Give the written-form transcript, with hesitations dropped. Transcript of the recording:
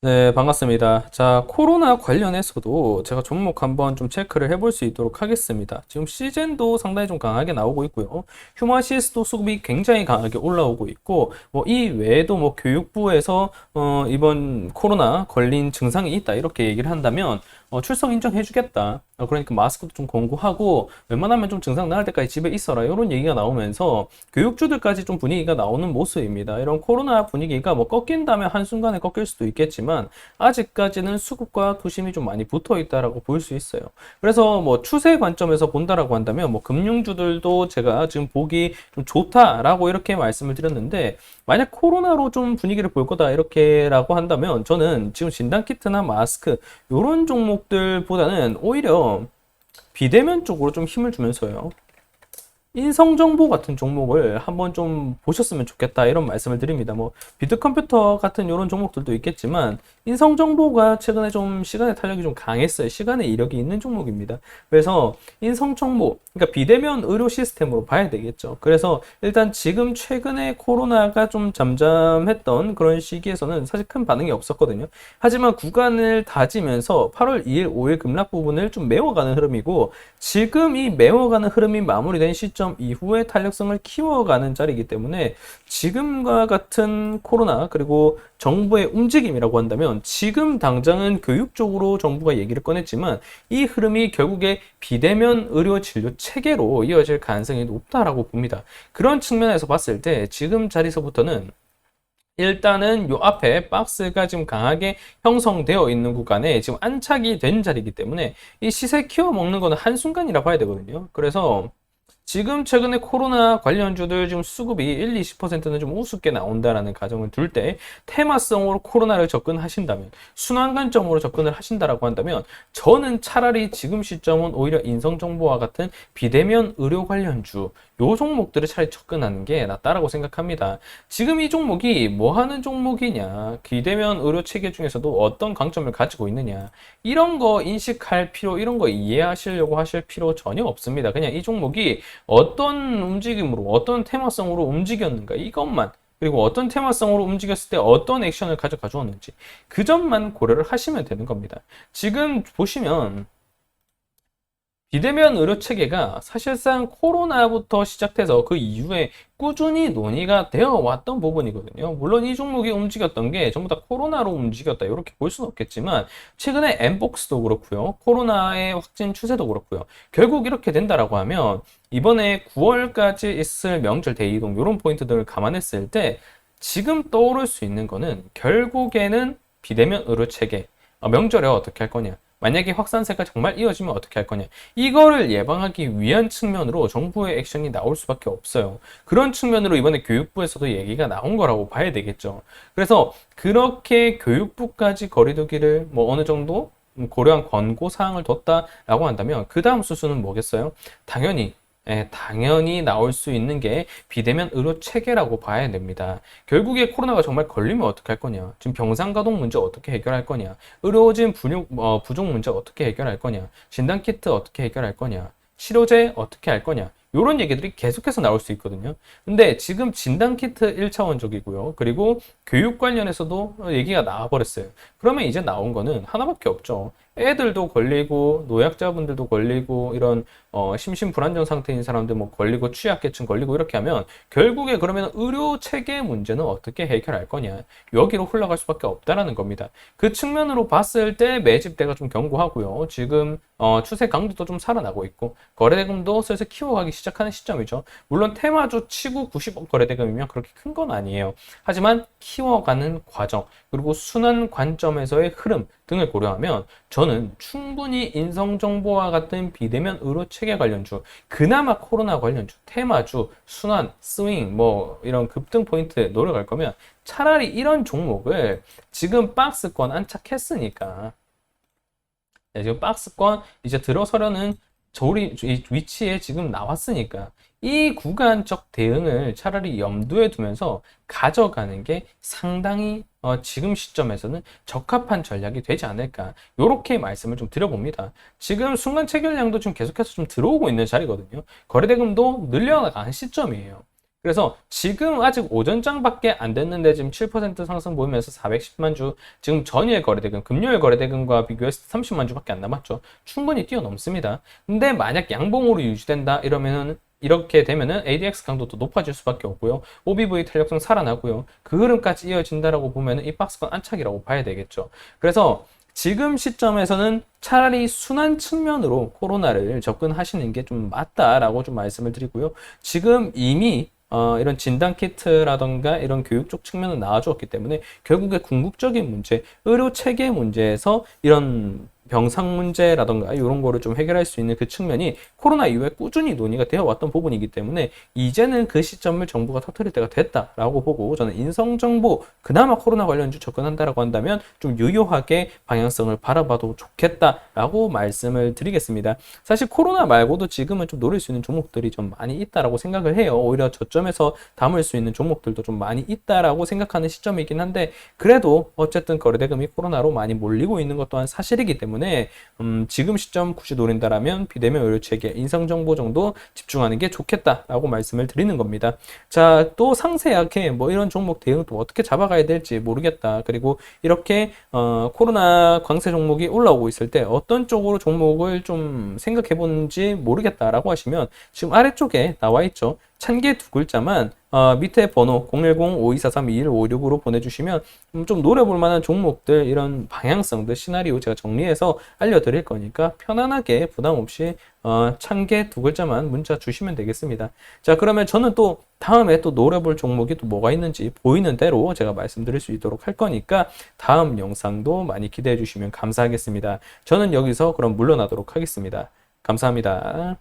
네, 반갑습니다. 자, 코로나 관련해서도 제가 종목 한번 좀 체크를 해볼 수 있도록 하겠습니다. 지금 시젠도 상당히 좀 강하게 나오고 있고요. 휴머시스도 수급이 굉장히 강하게 올라오고 있고, 뭐 이 외에도 뭐 교육부에서 이번 코로나 걸린 증상이 있다 이렇게 얘기를 한다면 출석 인정해주겠다. 그러니까 마스크도 좀 권고하고 웬만하면 좀 증상 나을 때까지 집에 있어라 이런 얘기가 나오면서 교육주들까지 좀 분위기가 나오는 모습입니다. 이런 코로나 분위기가 뭐 꺾인다면 한순간에 꺾일 수도 있겠지만 아직까지는 수급과 투심이 좀 많이 붙어 있다라고 볼 수 있어요. 그래서 뭐 추세 관점에서 본다라고 한다면 뭐 금융주들도 제가 지금 보기 좀 좋다라고 이렇게 말씀을 드렸는데, 만약 코로나로 좀 분위기를 볼 거다 이렇게라고 한다면 저는 지금 진단키트나 마스크 이런 종목들보다는 오히려 비대면 쪽으로 좀 힘을 주면서요, 인성정보 같은 종목을 한번 좀 보셨으면 좋겠다 이런 말씀을 드립니다. 뭐 비트컴퓨터 같은 이런 종목들도 있겠지만 인성정보가 최근에 좀 시간의 탄력이 좀 강했어요. 시간의 이력이 있는 종목입니다. 그래서 인성정보, 그러니까 비대면 의료 시스템으로 봐야 되겠죠. 그래서 일단 지금 최근에 코로나가 좀 잠잠했던 그런 시기에서는 사실 큰 반응이 없었거든요. 하지만 구간을 다지면서 8월 2일, 5일 급락 부분을 좀 메워가는 흐름이고, 지금 이 메워가는 흐름이 마무리된 시점 이후에 탄력성을 키워가는 자리이기 때문에 지금과 같은 코로나 그리고 정부의 움직임이라고 한다면 지금 당장은 교육 쪽으로 정부가 얘기를 꺼냈지만 이 흐름이 결국에 비대면 의료 진료 체계로 이어질 가능성이 높다라고 봅니다. 그런 측면에서 봤을 때 지금 자리에서부터는 일단은 요 앞에 박스가 지금 강하게 형성되어 있는 구간에 지금 안착이 된 자리이기 때문에 이 시세 키워 먹는 거는 한순간이라 봐야 되거든요. 그래서 지금 최근에 코로나 관련주들 지금 수급이 1, 20%는 좀 우습게 나온다라는 가정을 둘 때 테마성으로 코로나를 접근하신다면, 순환 관점으로 접근을 하신다라고 한다면 저는 차라리 지금 시점은 오히려 인성정보와 같은 비대면 의료 관련주 요 종목들을 차라리 접근하는 게 낫다라고 생각합니다. 지금 이 종목이 뭐 하는 종목이냐, 비대면 의료 체계 중에서도 어떤 강점을 가지고 있느냐, 이런 거 인식할 필요, 이런 거 이해하시려고 하실 필요 전혀 없습니다. 그냥 이 종목이 어떤 움직임으로, 어떤 테마성으로 움직였는가 이것만, 그리고 어떤 테마성으로 움직였을 때 어떤 액션을 가져가 주었는지 그 점만 고려를 하시면 되는 겁니다. 지금 보시면 비대면 의료 체계가 사실상 코로나부터 시작돼서 그 이후에 꾸준히 논의가 되어 왔던 부분이거든요. 물론 이 종목이 움직였던 게 전부 다 코로나로 움직였다 이렇게 볼 수는 없겠지만 최근에 엠복스도 그렇고요, 코로나의 확진 추세도 그렇고요, 결국 이렇게 된다라고 하면 이번에 9월까지 있을 명절 대이동 이런 포인트들을 감안했을 때 지금 떠오를 수 있는 거는 결국에는 비대면 의료 체계, 명절에 어떻게 할 거냐, 만약에 확산세가 정말 이어지면 어떻게 할 거냐, 이거를 예방하기 위한 측면으로 정부의 액션이 나올 수밖에 없어요. 그런 측면으로 이번에 교육부에서도 얘기가 나온 거라고 봐야 되겠죠. 그래서 그렇게 교육부까지 거리두기를 뭐 어느 정도 고려한 권고 사항을 뒀다라고 한다면 그 다음 수순은 뭐겠어요? 당연히 나올 수 있는 게 비대면 의료 체계라고 봐야 됩니다. 결국에 코로나가 정말 걸리면 어떻게 할 거냐, 지금 병상 가동 문제 어떻게 해결할 거냐, 의료진 부족 문제 어떻게 해결할 거냐, 진단키트 어떻게 해결할 거냐, 치료제 어떻게 할 거냐, 이런 얘기들이 계속해서 나올 수 있거든요. 근데 지금 진단키트 1차원적이고요. 그리고 교육 관련해서도 얘기가 나와버렸어요. 그러면 이제 나온 거는 하나밖에 없죠. 애들도 걸리고 노약자분들도 걸리고 이런 심신불안정 상태인 사람들 뭐 걸리고 취약계층 걸리고 이렇게 하면 결국에 그러면 의료 체계 문제는 어떻게 해결할 거냐, 여기로 흘러갈 수밖에 없다라는 겁니다. 그 측면으로 봤을 때 매집대가 좀 견고하고요. 지금 추세 강도도 좀 살아나고 있고 거래대금도 슬슬 키워가기 시작하는 시점이죠. 물론 테마주 치고 90억 거래대금이면 그렇게 큰 건 아니에요. 하지만 키워가는 과정 그리고 순환 관점에서의 흐름 등을 고려하면 저는 충분히 인성정보와 같은 비대면 의료 체계 관련주, 그나마 코로나 관련주, 테마주, 순환, 스윙 뭐 이런 급등 포인트 노려갈 거면 차라리 이런 종목을 지금 박스권 안착했으니까, 지금 박스권 이제 들어서려는 저리 위치에 지금 나왔으니까 이 구간적 대응을 차라리 염두에 두면서 가져가는 게 상당히 지금 시점에서는 적합한 전략이 되지 않을까, 이렇게 말씀을 좀 드려봅니다. 지금 순간 체결량도 좀 계속해서 좀 들어오고 있는 자리거든요. 거래대금도 늘려나가는 시점이에요. 그래서 지금 아직 오전장밖에 안 됐는데 지금 7% 상승 보이면서 410만 주, 지금 전일 거래대금, 금요일 거래대금과 비교해서 30만 주밖에 안 남았죠. 충분히 뛰어넘습니다. 근데 만약 양봉으로 유지된다 이러면은, 이렇게 되면은 ADX 강도도 높아질 수밖에 없고요. OBV 탄력성 살아나고요. 그 흐름까지 이어진다라고 보면은 이 박스권 안착이라고 봐야 되겠죠. 그래서 지금 시점에서는 차라리 순환 측면으로 코로나를 접근하시는 게 좀 맞다라고 좀 말씀을 드리고요. 지금 이미 이런 진단 키트라던가 이런 교육 쪽 측면은 나와주었기 때문에 결국에 궁극적인 문제, 의료 체계 문제에서 이런 병상 문제라던가 이런 거를 좀 해결할 수 있는 그 측면이 코로나 이후에 꾸준히 논의가 되어 왔던 부분이기 때문에 이제는 그 시점을 정부가 터뜨릴 때가 됐다라고 보고, 저는 인성정보 그나마 코로나 관련주 접근한다라고 한다면 좀 유효하게 방향성을 바라봐도 좋겠다라고 말씀을 드리겠습니다. 사실 코로나 말고도 지금은 좀 노릴 수 있는 종목들이 좀 많이 있다라고 생각을 해요. 오히려 저점에서 담을 수 있는 종목들도 좀 많이 있다라고 생각하는 시점이긴 한데, 그래도 어쨌든 거래대금이 코로나로 많이 몰리고 있는 것 또한 사실이기 때문에 지금 시점 굳이 노린다라면 비대면 의료체계, 인성정보 정도 집중하는 게 좋겠다라고 말씀을 드리는 겁니다. 자, 또 상세하게 뭐 이런 종목 대응 또 어떻게 잡아가야 될지 모르겠다. 그리고 이렇게 코로나 광세 종목이 올라오고 있을 때 어떤 쪽으로 종목을 좀 생각해 보는지 모르겠다라고 하시면 지금 아래쪽에 나와 있죠. 찬게 두 글자만 밑에 번호 010-5243-2156으로 보내주시면 좀 노려볼 만한 종목들, 이런 방향성들, 시나리오 제가 정리해서 알려드릴 거니까 편안하게 부담 없이 찬게 두 글자만 문자 주시면 되겠습니다. 자, 그러면 저는 또 다음에 또 노려볼 종목이 또 뭐가 있는지 보이는 대로 제가 말씀드릴 수 있도록 할 거니까 다음 영상도 많이 기대해 주시면 감사하겠습니다. 저는 여기서 그럼 물러나도록 하겠습니다. 감사합니다.